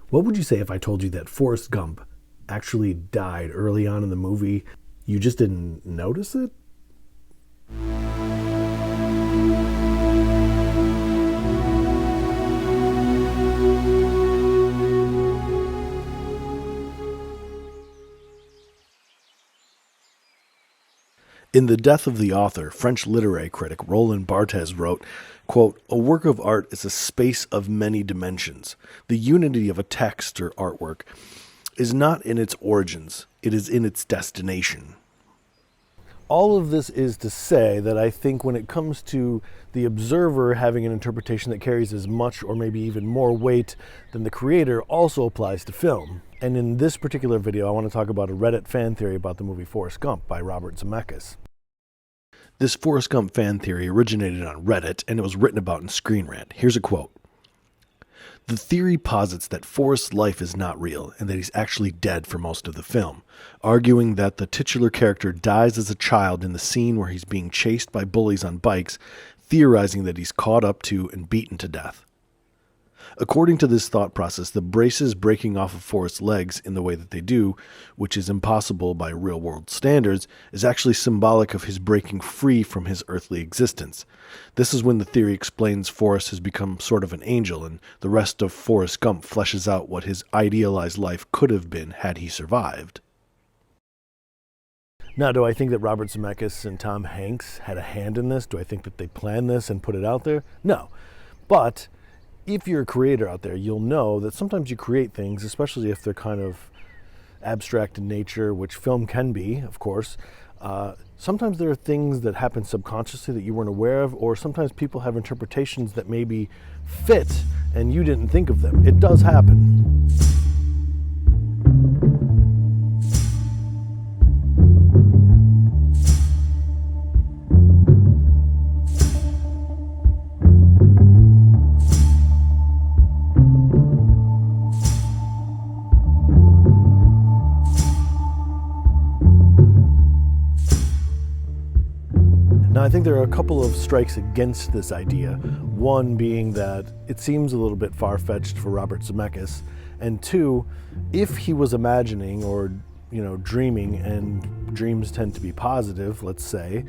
What would you say if I told you that Forrest Gump actually died early on in the movie? You just didn't notice it? In The Death of the Author, French literary critic Roland Barthes wrote, quote, "A work of art is a space of many dimensions. The unity of a text or artwork is not in its origins, it is in its destination." All of this is to say that I think when it comes to the observer having an interpretation that carries as much or maybe even more weight than the creator also applies to film. And in this particular video, I want to talk about a Reddit fan theory about the movie Forrest Gump by Robert Zemeckis. This Forrest Gump fan theory originated on Reddit, and it was written about in Screen Rant. Here's a quote. "The theory posits that Forrest's life is not real, and that he's actually dead for most of the film, arguing that the titular character dies as a child in the scene where he's being chased by bullies on bikes, theorizing that he's caught up to and beaten to death. According to this thought process, the braces breaking off of Forrest's legs in the way that they do, which is impossible by real-world standards, is actually symbolic of his breaking free from his earthly existence. This is when the theory explains Forrest has become sort of an angel, and the rest of Forrest Gump fleshes out what his idealized life could have been had he survived." Now, do I think that Robert Zemeckis and Tom Hanks had a hand in this? Do I think that they planned this and put it out there? No. But if you're a creator out there, you'll know that sometimes you create things, especially if they're kind of abstract in nature, which film can be, of course. Sometimes there are things that happen subconsciously that you weren't aware of, or sometimes people have interpretations that maybe fit and you didn't think of them. It does happen. Now, I think there are a couple of strikes against this idea. One being that it seems a little bit far-fetched for Robert Zemeckis. And two, if he was imagining or, dreaming, and dreams tend to be positive, let's say,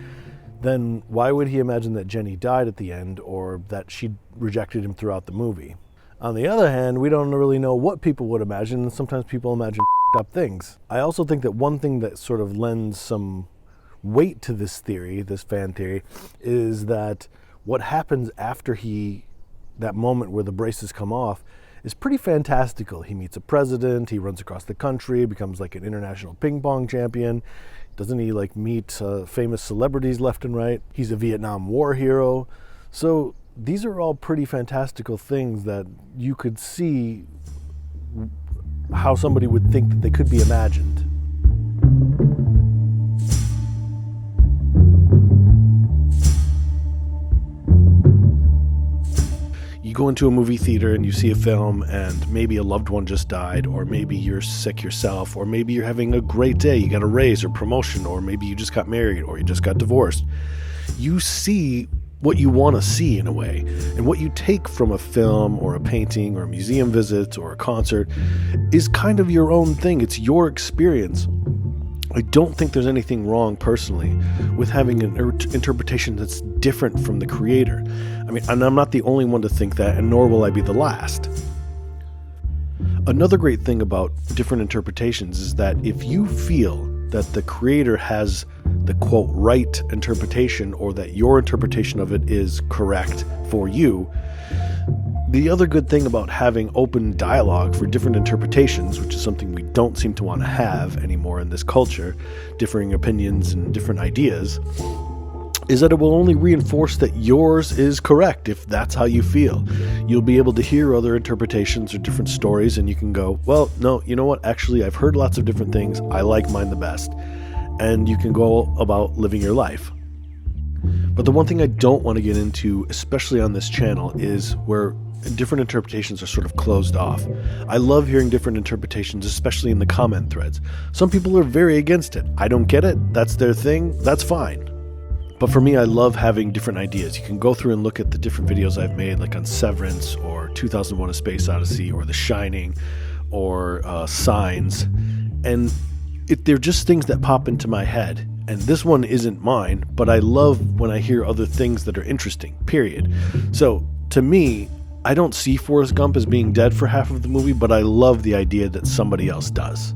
then why would he imagine that Jenny died at the end or that she rejected him throughout the movie? On the other hand, we don't really know what people would imagine, and sometimes people imagine up things. I also think that one thing that sort of lends some weight to this theory, this fan theory, is that what happens after that moment where the braces come off is pretty fantastical. He meets a president, he runs across the country, becomes like an international ping pong champion. Doesn't he meet famous celebrities left and right? He's a Vietnam War hero. So these are all pretty fantastical things that you could see how somebody would think that they could be imagined. You go into a movie theater and you see a film and maybe a loved one just died, or maybe you're sick yourself, or maybe you're having a great day, you got a raise or promotion, or maybe you just got married or you just got divorced. You see what you want to see in a way. And what you take from a film or a painting or a museum visit or a concert is kind of your own thing. It's your experience. I don't think there's anything wrong, personally, with having an interpretation that's different from the creator. I mean, and I'm not the only one to think that, and nor will I be the last. Another great thing about different interpretations is that if you feel that the creator has the, quote, right interpretation, or that your interpretation of it is correct for you, the other good thing about having open dialogue for different interpretations, which is something we don't seem to want to have anymore in this culture, differing opinions and different ideas, is that it will only reinforce that yours is correct if that's how you feel. You'll be able to hear other interpretations or different stories, and you can go, well, no, you know what? Actually, I've heard lots of different things. I like mine the best. And you can go about living your life. But the one thing I don't want to get into, especially on this channel, is where different interpretations are sort of closed off. I love hearing different interpretations, especially in the comment threads. Some people are very against it. I don't get it. That's their thing. That's fine. But for me, I love having different ideas. You can go through and look at the different videos I've made, like on Severance or 2001: A Space Odyssey or The Shining, or Signs, and they're just things that pop into my head. And this one isn't mine, but I love when I hear other things that are interesting, period. So to me, I don't see Forrest Gump as being dead for half of the movie, but I love the idea that somebody else does.